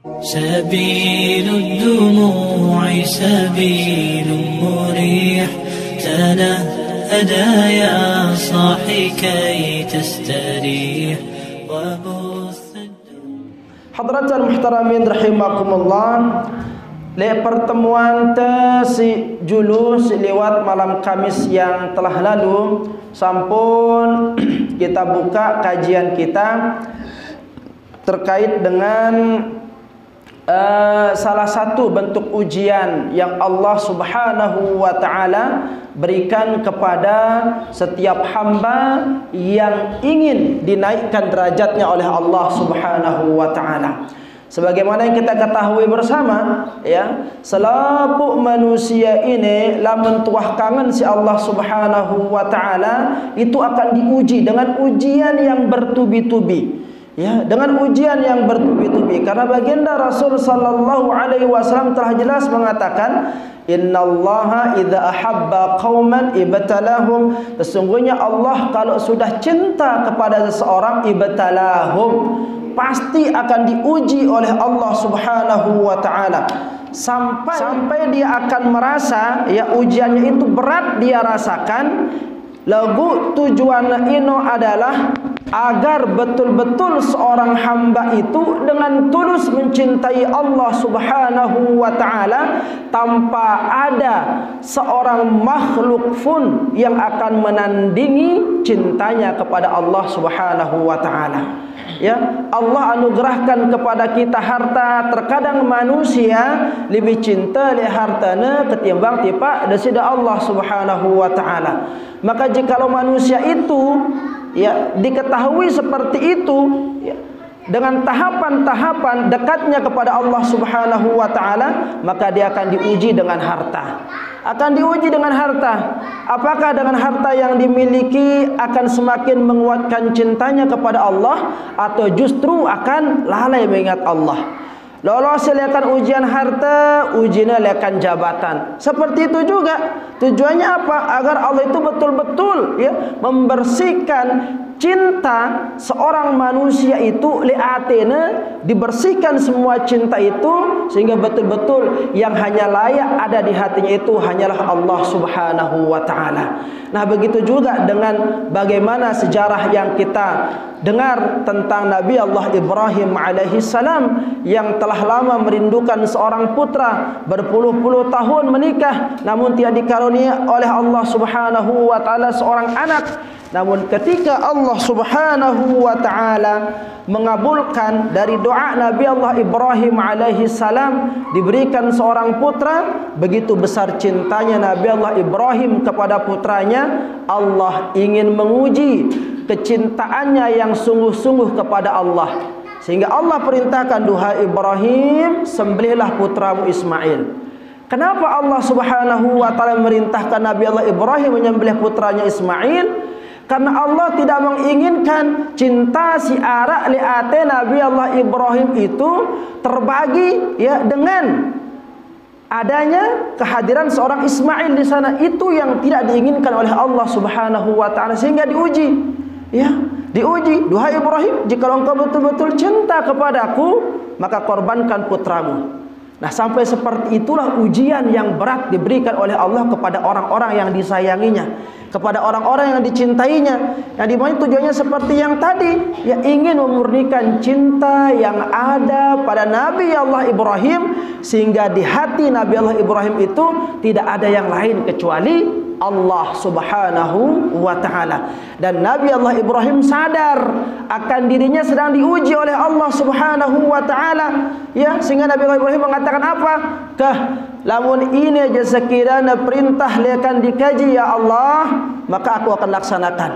سبيل الدموع سبيل مريح تنهدى يا صاحي كي تستريح وبث. Hadratul muhtaramin rahimakumullah. Le pertemuan si julus lewat malam Kamis yang telah lalu sampun kita buka kajian kita terkait dengan salah satu bentuk ujian yang Allah Subhanahu wa taala berikan kepada setiap hamba yang ingin dinaikkan derajatnya oleh Allah Subhanahu wa taala. Sebagaimana yang kita ketahui bersama, ya, selaku manusia ini lamun tuah kangen si Allah Subhanahu wa taala itu akan diuji dengan ujian yang bertubi-tubi. Ya, dengan ujian yang bertubi-tubi. Karena baginda Rasul sallallahu alaihi wasallam telah jelas mengatakan, innallaha idza ahabba qauman ibtalahum. Sesungguhnya Allah kalau sudah cinta kepada seseorang ibtalahum, pasti akan diuji oleh Allah Subhanahu wa taala. Sampai dia akan merasa ya ujiannya itu berat dia rasakan. Lagu tujuan ino adalah agar betul-betul seorang hamba itu dengan tulus mencintai Allah Subhanahu wa taala tanpa ada seorang makhluk pun yang akan menandingi cintanya kepada Allah Subhanahu wa taala. Ya, Allah anugerahkan kepada kita harta. Terkadang manusia lebih cinta li hartana ketimbang tipa desida Allah Subhanahu wa taala. Maka jikalau manusia itu ya diketahui seperti itu, ya, dengan tahapan-tahapan dekatnya kepada Allah Subhanahu wa taala, maka dia akan diuji dengan harta. Akan diuji dengan harta. Apakah dengan harta yang dimiliki akan semakin menguatkan cintanya kepada Allah, atau justru akan lalai mengingat Allah? Lolos silakan ujian harta, ujiannya silakan jabatan. Seperti itu juga. Tujuannya apa? Agar Allah itu betul-betul ya membersihkan cinta seorang manusia itu li'atena, dibersihkan semua cinta itu sehingga betul-betul yang hanya layak ada di hatinya itu hanyalah Allah Subhanahu wa taala. Nah, begitu juga dengan bagaimana sejarah yang kita dengar tentang Nabi Allah Ibrahim alaihi salam yang telah lama merindukan seorang putra, berpuluh-puluh tahun menikah namun tidak dikarunia oleh Allah Subhanahu wa taala seorang anak. Namun ketika Allah Subhanahu wa taala mengabulkan dari doa Nabi Allah Ibrahim alaihi salam diberikan seorang putra, begitu besar cintanya Nabi Allah Ibrahim kepada putranya, Allah ingin menguji kecintaannya yang sungguh-sungguh kepada Allah. Sehingga Allah perintahkan, duhai Ibrahim, sembelihlah putramu Ismail. Kenapa Allah Subhanahu wa taala merintahkan Nabi Allah Ibrahim menyembelih putranya Ismail? Karena Allah tidak menginginkan cinta si arak li'ate Nabi Allah Ibrahim itu terbagi ya dengan adanya kehadiran seorang Ismail di sana. Itu yang tidak diinginkan oleh Allah Subhanahu wa taala, sehingga diuji. Ya, diuji, duhai Ibrahim, jika engkau betul-betul cinta kepadaku, maka korbankan putramu. Nah, sampai seperti itulah ujian yang berat diberikan oleh Allah kepada orang-orang yang disayanginya, kepada orang-orang yang dicintainya. Yang dimana tujuannya seperti yang tadi, ya ingin memurnikan cinta yang ada pada Nabi Allah Ibrahim, sehingga di hati Nabi Allah Ibrahim itu tidak ada yang lain kecuali Allah Subhanahu wa taala. Dan Nabi Allah Ibrahim sadar akan dirinya sedang diuji oleh Allah Subhanahu wa taala, ya, sehingga Nabi Allah Ibrahim mengatakan apa? Lamun ini aja sekiranya perintah akan dikaji ya Allah, maka aku akan laksanakan.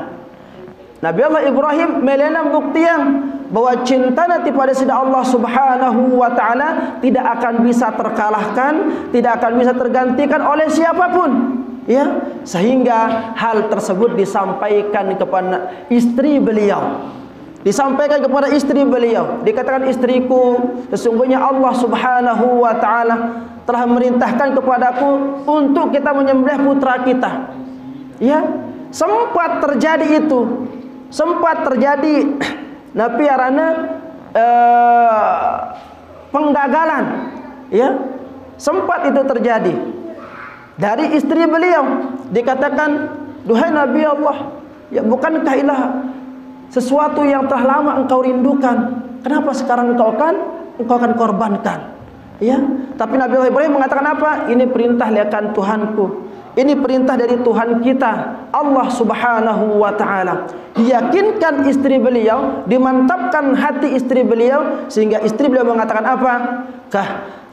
Nabi Allah Ibrahim melena buktian bahwa cinta nanti pada sida Allah Subhanahu wa taala tidak akan bisa terkalahkan, tidak akan bisa tergantikan oleh siapapun. Ya, sehingga hal tersebut disampaikan kepada istri beliau. Disampaikan kepada istri beliau. Dikatakan, istriku, sesungguhnya Allah Subhanahu wa taala telah merintahkan kepadaku untuk kita menyembelih putra kita. Ya, sempat terjadi itu. Sempat terjadi napi arana penggagalan. Ya, sempat itu terjadi. Dari istri beliau dikatakan, duhai Nabi Allah, ya bukankah ilah sesuatu yang telah lama engkau rindukan? Kenapa sekarang engkau akan korbankan? Ya, tapi Nabi Allah Ibrahim mengatakan apa? Ini perintah lihatkan Tuhanku. Ini perintah dari Tuhan kita, Allah Subhanahu wa taala. Diyakinkan istri beliau, dimantapkan hati istri beliau, sehingga istri beliau mengatakan apa?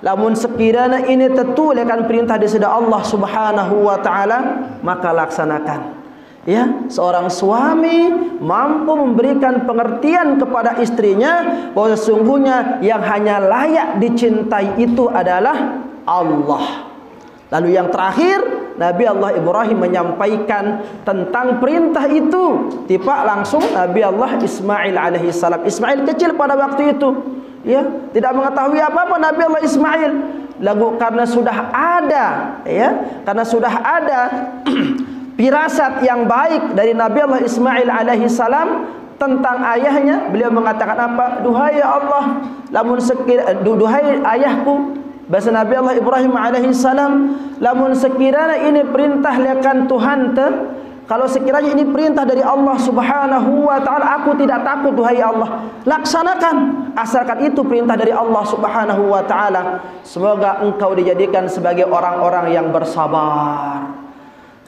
Lamun sekiranya ini tetulekan perintah daripada Allah Subhanahu wa taala, maka laksanakan. Ya, seorang suami mampu memberikan pengertian kepada istrinya bahwa sesungguhnya yang hanya layak dicintai itu adalah Allah. Lalu yang terakhir, Nabi Allah Ibrahim menyampaikan tentang perintah itu. Tiba langsung Nabi Allah Ismail alaihissalam. Ismail kecil pada waktu itu, ya, tidak mengetahui apa-apa Nabi Allah Ismail. Lalu karena sudah ada, ya, karena sudah ada firasat yang baik dari Nabi Allah Ismail alaihissalam tentang ayahnya, beliau mengatakan apa? Duhai Allah, duhai ayahku, bahasa Nabi Allah Ibrahim alaihissalam, lamun sekiranya ini perintah liakan Tuhan kalau sekiranya ini perintah dari Allah Subhanahu wa taala, aku tidak takut duhai Allah. Laksanakan, asalkan itu perintah dari Allah Subhanahu wa taala. Semoga engkau dijadikan sebagai orang-orang yang bersabar.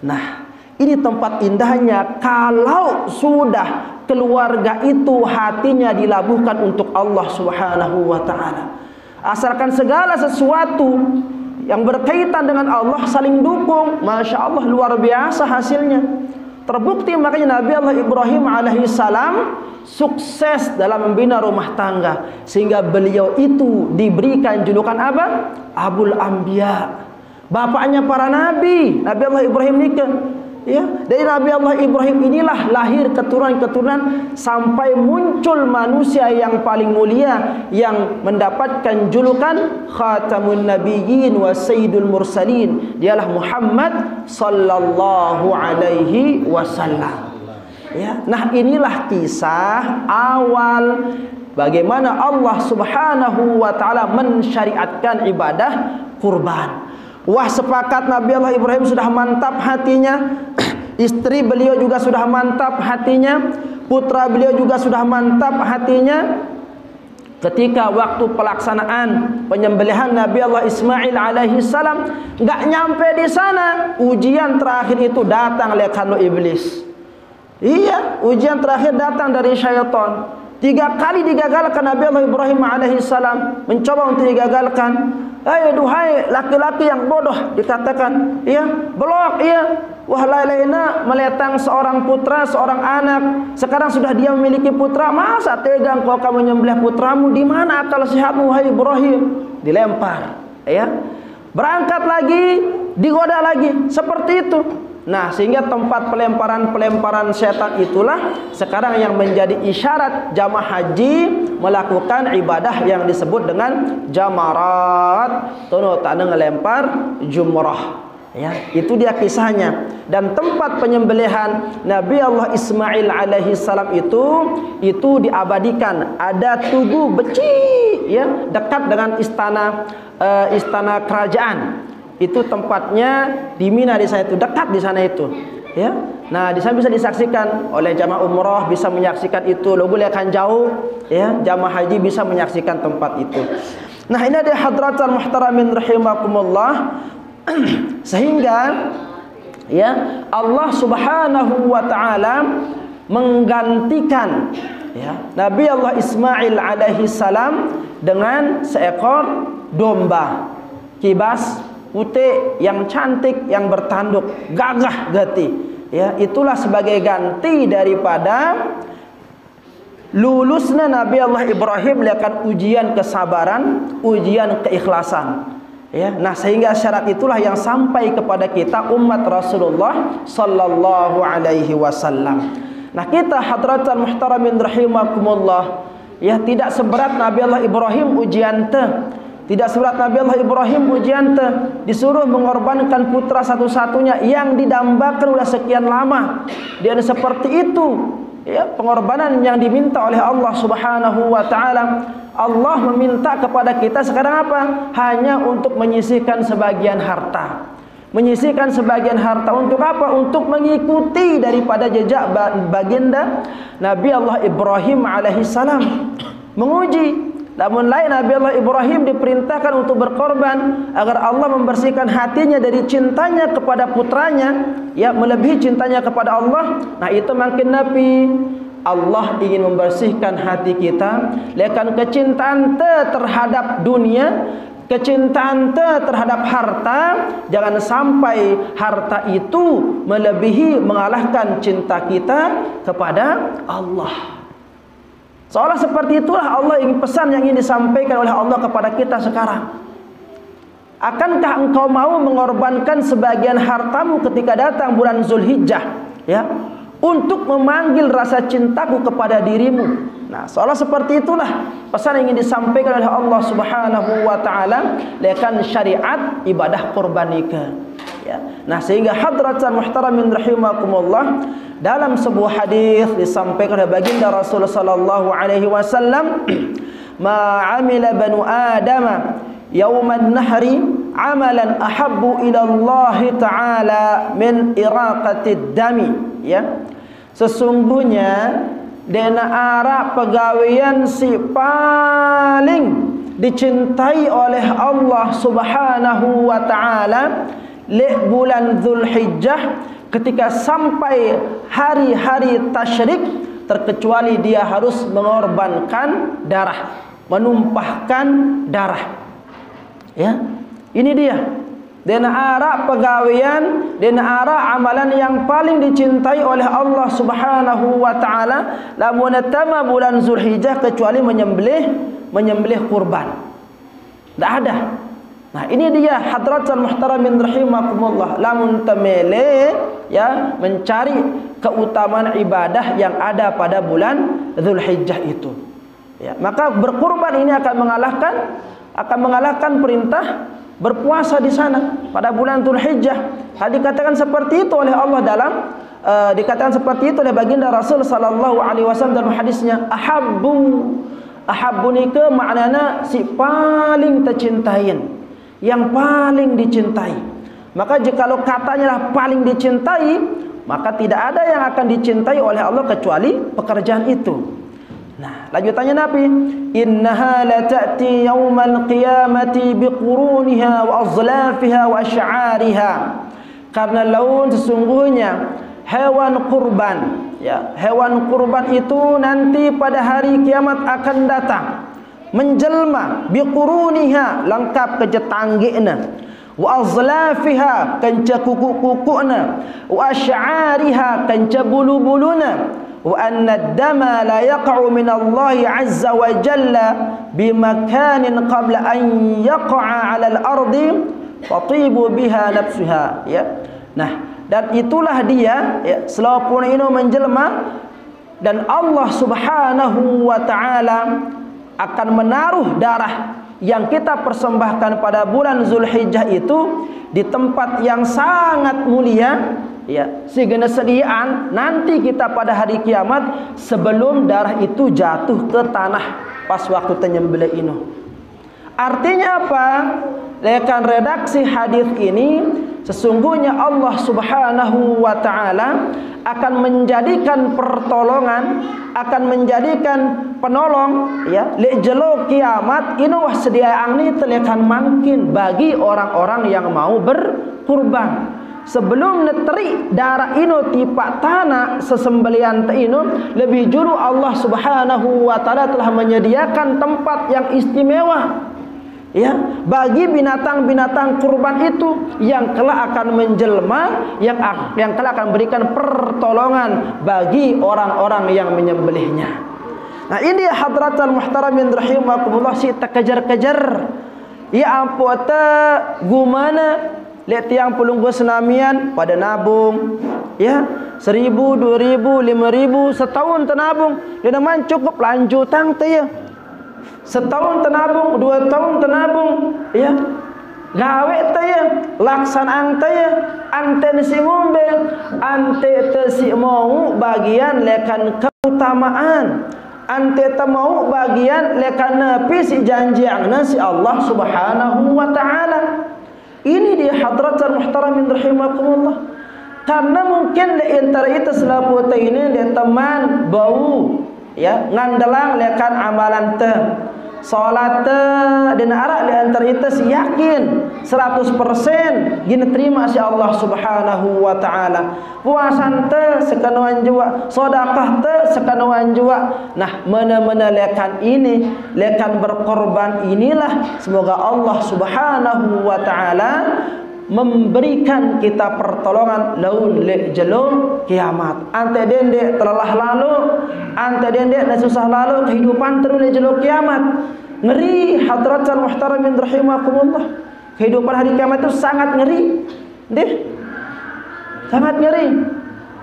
Nah, ini tempat indahnya kalau sudah keluarga itu hatinya dilabuhkan untuk Allah Subhanahu wa taala. Asalkan segala sesuatu yang berkaitan dengan Allah saling dukung, Masya Allah, luar biasa hasilnya. Terbukti makanya Nabi Allah Ibrahim alaihissalam sukses dalam membina rumah tangga, sehingga beliau itu diberikan julukan apa? Abul Anbiya, bapaknya para nabi. Nabi Allah Ibrahim nikah, ya, dari Nabi Allah Ibrahim inilah lahir keturunan-keturunan sampai muncul manusia yang paling mulia yang mendapatkan julukan Khatamun Nabiyyin wa Sayyidul Mursalin. Dialah Muhammad sallallahu alaihi wasallam. Ya, nah inilah kisah awal bagaimana Allah Subhanahu wa taala mensyariatkan ibadah kurban. Wah, sepakat Nabi Allah Ibrahim sudah mantap hatinya, istri beliau juga sudah mantap hatinya, putra beliau juga sudah mantap hatinya. Ketika waktu pelaksanaan penyembelihan Nabi Allah Ismail alaihissalam, nggak nyampe di sana, ujian terakhir itu datang oleh kanu iblis. Iya, ujian terakhir datang dari syaitan. 3 kali digagalkan Nabi Allah Ibrahim alaihissalam, mencoba untuk digagalkan. Duhai laki-laki yang bodoh, dikatakan, iya, blok, iya. Wah, lain-lainnya meletang seorang putra, seorang anak. Sekarang sudah dia memiliki putra, masa tega kau kamu menyembelih putramu? Di mana akal sehatmu, wahai Ibrahim? Dilempar, ya. Berangkat lagi, digoda lagi, seperti itu. Nah, sehingga tempat pelemparan setan itulah sekarang yang menjadi isyarat jamaah haji melakukan ibadah yang disebut dengan jamarat, tanda ngelempar jumrah. Ya, itu dia kisahnya. Dan tempat penyembelihan Nabi Allah Ismail alaihissalam itu diabadikan. Ada tugu beci, ya, dekat dengan istana kerajaan. Itu tempatnya di Mina, di sana itu, dekat di sana itu, ya. Nah, di sana bisa disaksikan oleh jamaah umrah, bisa menyaksikan itu. Lo boleh akan jauh, ya, jamaah haji bisa menyaksikan tempat itu. Nah, ini ada hadratul muhtaramin rahimakumullah. Sehingga, ya, Allah Subhanahu wa taala menggantikan, ya, Nabi Allah Ismail alaihissalam dengan seekor domba kibas putih yang cantik, yang bertanduk, gagah gati. Ya, itulah sebagai ganti daripada lulusnya Nabi Allah Ibrahim melakukan ujian kesabaran, ujian keikhlasan. Ya, nah sehingga syarat itulah yang sampai kepada kita umat Rasulullah sallallahu alaihi wasallam. Nah, kita hadratul muhtaramin rahimakumullah, ya, tidak seberat Nabi Allah Ibrahim ujian Tidak seberat Nabi Allah Ibrahim ujian disuruh mengorbankan putra satu-satunya yang didambakan oleh sekian lama. Dan seperti itu, ya, pengorbanan yang diminta oleh Allah Subhanahu wa taala. Allah meminta kepada kita sekarang apa? Hanya untuk menyisihkan sebagian harta. Menyisihkan sebagian harta untuk apa? Untuk mengikuti daripada jejak baginda Nabi Allah Ibrahim alaihissalam. Menguji. Namun lain Nabi Allah Ibrahim diperintahkan untuk berkorban agar Allah membersihkan hatinya dari cintanya kepada putranya, ya, melebihi cintanya kepada Allah. Nah, itu makin Nabi Allah ingin membersihkan hati kita, lekan kecintaan terhadap dunia, kecintaan terhadap harta, jangan sampai harta itu melebihi mengalahkan cinta kita kepada Allah. Seolah seperti itulah Allah ingin pesan yang ingin disampaikan oleh Allah kepada kita sekarang. Akankah engkau mau mengorbankan sebagian hartamu ketika datang bulan Zulhijjah, ya, untuk memanggil rasa cintaku kepada dirimu? Nah, seolah seperti itulah pesan yang ingin disampaikan oleh Allah Subhanahu wa taala lekan syariat ibadah qurbanika. Ya. Nah, sehingga hadratan muhtaramin rahimakumullah, dalam sebuah hadis disampaikan oleh baginda Rasul sallallahu alaihi wasallam, "Ma 'amila banu Adam yauman nahri 'amalan ahabbu ila Allah taala min iraqatid dami." Ya. Sesungguhnya dena ara pegawaian si paling dicintai oleh Allah Subhanahu wa taala le bulan Zulhijjah, ketika sampai hari-hari tasyrik, terkecuali dia harus mengorbankan darah, menumpahkan darah. Ya, ini dia. Dena ara pegawaian, dena ara amalan yang paling dicintai oleh Allah Subhanahu wa taala lamun tama bulan Zulhijjah, kecuali menyembelih kurban. Tidak ada. Nah, ini dia hadratul muhtaramin rahimakumullah, lamun temele, ya, mencari keutamaan ibadah yang ada pada bulan Zulhijjah itu. Ya, maka berkurban ini akan mengalahkan perintah berpuasa di sana pada bulan Zulhijjah. Hal dikatakan seperti itu oleh Allah dikatakan seperti itu oleh baginda Rasul sallallahu alaihi wasallam dalam hadisnya, ahabbu nika maknana si paling tercintain, yang paling dicintai. Maka jikalau katanya lah paling dicintai, maka tidak ada yang akan dicintai oleh Allah kecuali pekerjaan itu. Nah, lanjutannya Nabi, innaha la ta'ti yaumal qiyamati biquruniha wa azlafiha wa asy'ariha. Karena laun sesungguhnya hewan kurban, ya, hewan kurban itu nanti pada hari kiamat akan datang menjelma, biquruniha lengkap kejetanggina, wa azlafiha kanca kuku-kukuna, wa asy'ariha kanca bulu-buluna, wa anna ad-dama la yaqa'u min Allah 'azza wa jalla bimakanin qabla an yaqa'a 'ala al-ardi fatibu biha nafsuha. Ya. Nah, dan itulah dia, ya, selapun ini menjelma, dan Allah Subhanahu wa taala akan menaruh darah yang kita persembahkan pada bulan Zulhijjah itu di tempat yang sangat mulia, ya, sehingga sediaan nanti kita pada hari kiamat sebelum darah itu jatuh ke tanah pas waktu penyembelih ini. Artinya apa? Lekan redaksi hadis ini, sesungguhnya Allah Subhanahu wa taala akan menjadikan pertolongan, akan menjadikan penolong, ya, le jelo kiamat ini wah sediaan ini telekan makin bagi orang-orang yang mau berkurban. Sebelum neteri darah ino tipak tanah sesembelian ino, lebih juru Allah Subhanahu wa taala telah menyediakan tempat yang istimewa, ya, bagi binatang-binatang kurban itu yang kelak akan menjelma, yang kelak akan berikan pertolongan bagi orang-orang yang menyembelihnya. Nah, ini hadratul muhtaramin rahimakumullah, si terkejar-kejar, ya ampota gumana lihat tiang pelunggu senamian pada nabung, ya, 1.000, 2.000, 5.000 setahun tenabung, dia naman cukup lanjutan teh, ya. Setahun tenabung, 2 tahun tenabung, ya, gawe teh, ya, laksanaan teh, ya, ante si ngombe, ante te si mau bagian lekan keutamaan, ante mau bagian lekan nepi si janji angna si Allah Subhanahu wa taala. Ini dia hadratul muhtaramin rahimakumullah. Karena mungkin di antara itu selaputa ini dia teman bau ya ngandelang lekan amalan teh salat dan arak di antara itu yakin 100% gini terima si Allah Subhanahu wa taala. Puasan teh sekanoan jua, sedekah teh sekanoan jua. Nah, mana-mana lekan ini, lekan berkorban inilah semoga Allah Subhanahu wa taala memberikan kita pertolongan laun le jelum kiamat. Ante dende telah lalu, ante dende na susah lalu kehidupan terus le jelum kiamat. Ngeri hadratul muhtaramin rahimakumullah. Kehidupan hari kiamat itu sangat ngeri. Deh. Sangat ngeri.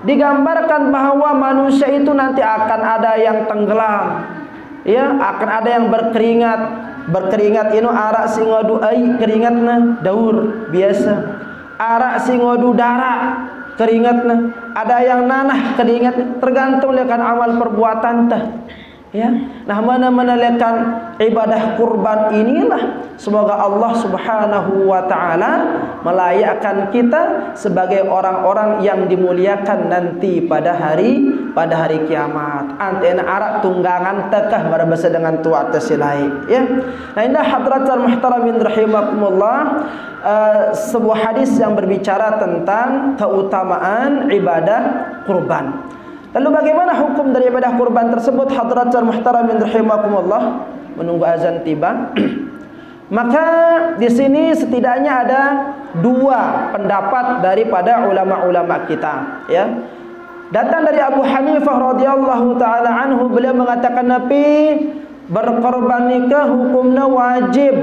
Digambarkan bahwa manusia itu nanti akan ada yang tenggelam. Ya, akan ada yang berkeringat ini arak sing ngadu ai keringatna daur biasa, arak sing ngadu darah keringatna, ada yang nanah keringat, tergantung lekan amal perbuatan teh ya. Nah, mana-mana lekan ibadah kurban inilah semoga Allah Subhanahu wa taala melayakkan kita sebagai orang-orang yang dimuliakan nanti pada hari kiamat. Antena arak tunggangan tekah berbahasa dengan tua tersilai ya. Nah, indah hadratul muhtaramin rahimakumullah, sebuah hadis yang berbicara tentang keutamaan ibadah kurban. Lalu bagaimana hukum dari ibadah kurban tersebut hadratul muhtaramin rahimakumullah? Menunggu azan tiba. Maka di sini setidaknya ada dua pendapat daripada ulama-ulama kita ya. Datang dari Abu Hanifah radhiyallahu taala anhu, beliau mengatakan Nabi berkorban nikah hukumnya wajib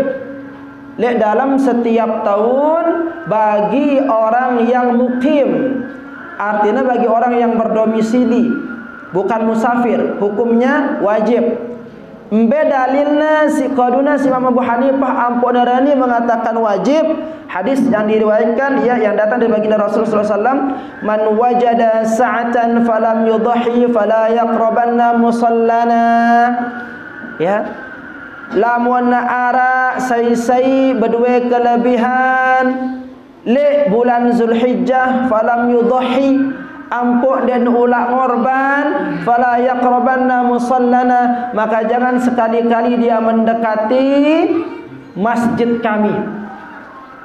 dalam setiap tahun bagi orang yang mukim. Artinya bagi orang yang berdomisili, bukan musafir, hukumnya wajib. Mbe dalilna si qaduna si Imam Abu Hanifah ampunarani mengatakan wajib. Hadis yang diriwayatkan ya, yang datang dari baginda Rasulullah SAW, man wajada sa'atan falam yudhi fala yaqrabanna musallana ya. Lamun ara sai berdua kelebihan le bulan Zulhijjah falam yudhi ampuk dan ulah ngorban fala yaqrabanna musallana, maka jangan sekali-kali dia mendekati masjid kami.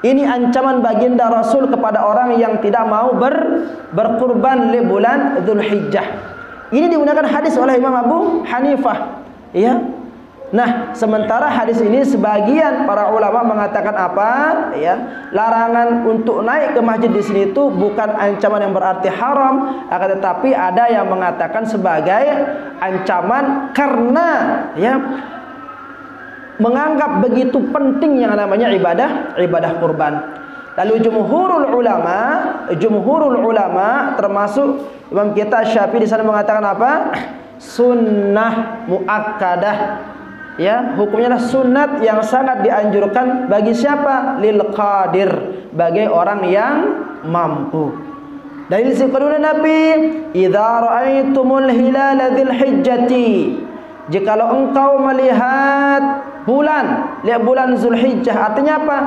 Ini ancaman baginda Rasul kepada orang yang tidak mau berkurban di bulan Zulhijjah. Ini digunakan hadis oleh Imam Abu Hanifah ya. Nah, sementara hadis ini sebagian para ulama mengatakan apa? Ya, larangan untuk naik ke masjid di sini itu bukan ancaman yang berarti haram, akan tetapi ada yang mengatakan sebagai ancaman karena ya menganggap begitu penting yang namanya ibadah kurban. Lalu jumhurul ulama termasuk Imam kita Syafi'i di sana mengatakan apa? Sunnah muakkadah. Ya, hukumnya adalah sunat yang sangat dianjurkan bagi siapa? Lil qadir, bagi orang yang mampu. Dalil kedua Nabi, idza ra'aitumul hilala dzil hijjati, jikalau engkau melihat bulan Zulhijjah, artinya apa?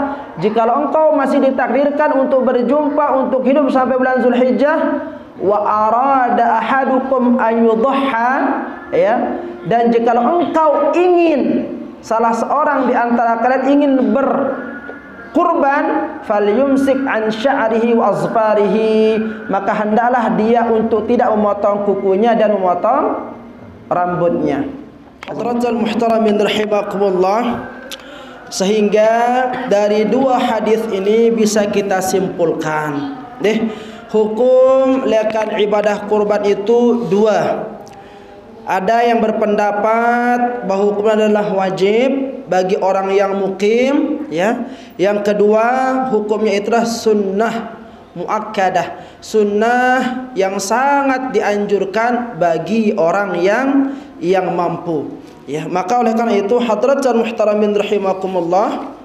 Jikalau engkau masih ditakdirkan untuk berjumpa, untuk hidup sampai bulan Zulhijjah, wa arada ahadukum an yudhha ya, dan jikalau engkau ingin, salah seorang di antara kalian ingin berkurban, falyumsik an sya'rihi wa azfarihi, maka hendaklah dia untuk tidak memotong kukunya dan memotong rambutnya. Hadratul muhtaramin rahimakumullah, sehingga dari dua hadis ini bisa kita simpulkan hukum lekan ibadah kurban itu dua. Ada yang berpendapat bahwa hukumnya adalah wajib bagi orang yang mukim ya. Yang kedua, hukumnya itulah sunnah muakkadah, sunnah yang sangat dianjurkan bagi orang yang mampu ya. Maka oleh karena itu hadratul muhtaramin rahimakumullah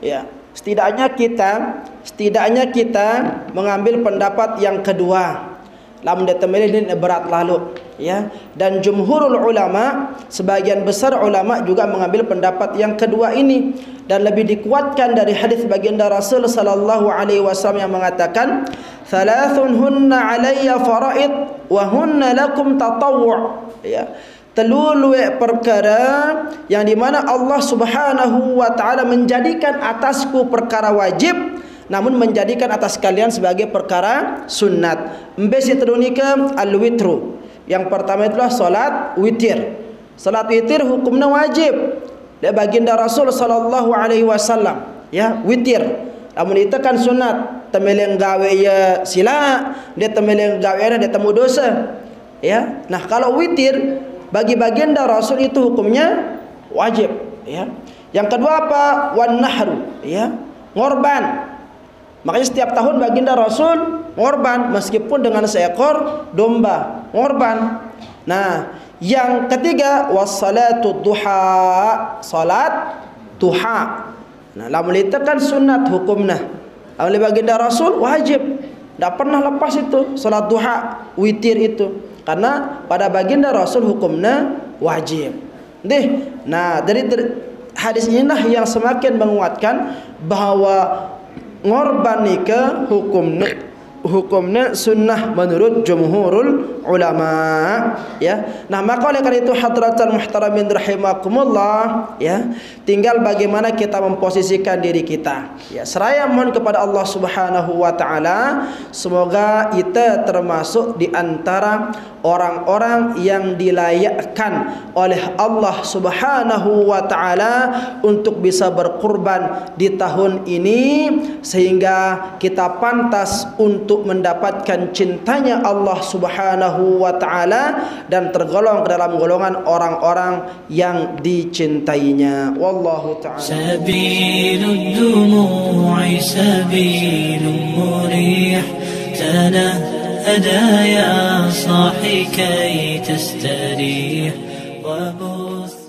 ya, setidaknya kita mengambil pendapat yang kedua. lamun dia temelih ini berat lalu, ya. Dan jumhurul ulama, sebagian besar ulama juga mengambil pendapat yang kedua ini, dan lebih dikuatkan dari hadis baginda Rasul sallallahu alaihi wasallam yang mengatakan, "Thalathun hunna alayya faraid wa hunna lakum tatawwu'." Ya. Teluluwe perkara yang dimana Allah subhanahu wa ta'ala menjadikan atasku perkara wajib, namun menjadikan atas kalian sebagai perkara sunat. Mbesi terunika al-witru. Yang pertama itulah salat witir. Salat witir hukumnya wajib. Dia baginda Rasul sallallahu alaihi wasallam, ya, witir. Namun itu kan sunat. Temeleng gawe ya sila, dia temeleng gawe dia temu dosa. Ya. Nah, kalau witir bagi baginda Rasul itu hukumnya wajib, ya. Yang kedua apa? Wan nahru, ya, ngorban. Makanya setiap tahun baginda Rasul ngorban, meskipun dengan seekor domba, ngorban. Nah, yang ketiga wassalatu duha, salat duha. Nah, lamun itu kan sunat hukumnya. Oleh baginda Rasul wajib, tidak pernah lepas itu salat duha, witir itu. Karena pada baginda Rasul hukumnya wajib. Nah, dari hadis inilah yang semakin menguatkan bahwa ngorban nikah hukumnya sunnah menurut jumhurul ulama, ya. Nah, maka oleh karena itu hadratul muhtaramin rahimakumullah, ya, tinggal bagaimana kita memposisikan diri kita, ya. Seraya mohon kepada Allah Subhanahu wa taala semoga kita termasuk di antara orang-orang yang dilayakkan oleh Allah Subhanahu wa taala untuk bisa berkurban di tahun ini, sehingga kita pantas untuk mendapatkan cintanya Allah Subhanahu wa taala dan tergolong ke dalam golongan orang-orang yang dicintainya. Wallahu taala. Sabilud dumu'i sabilun murih تنهدى يا صاحي كي تستريح وبث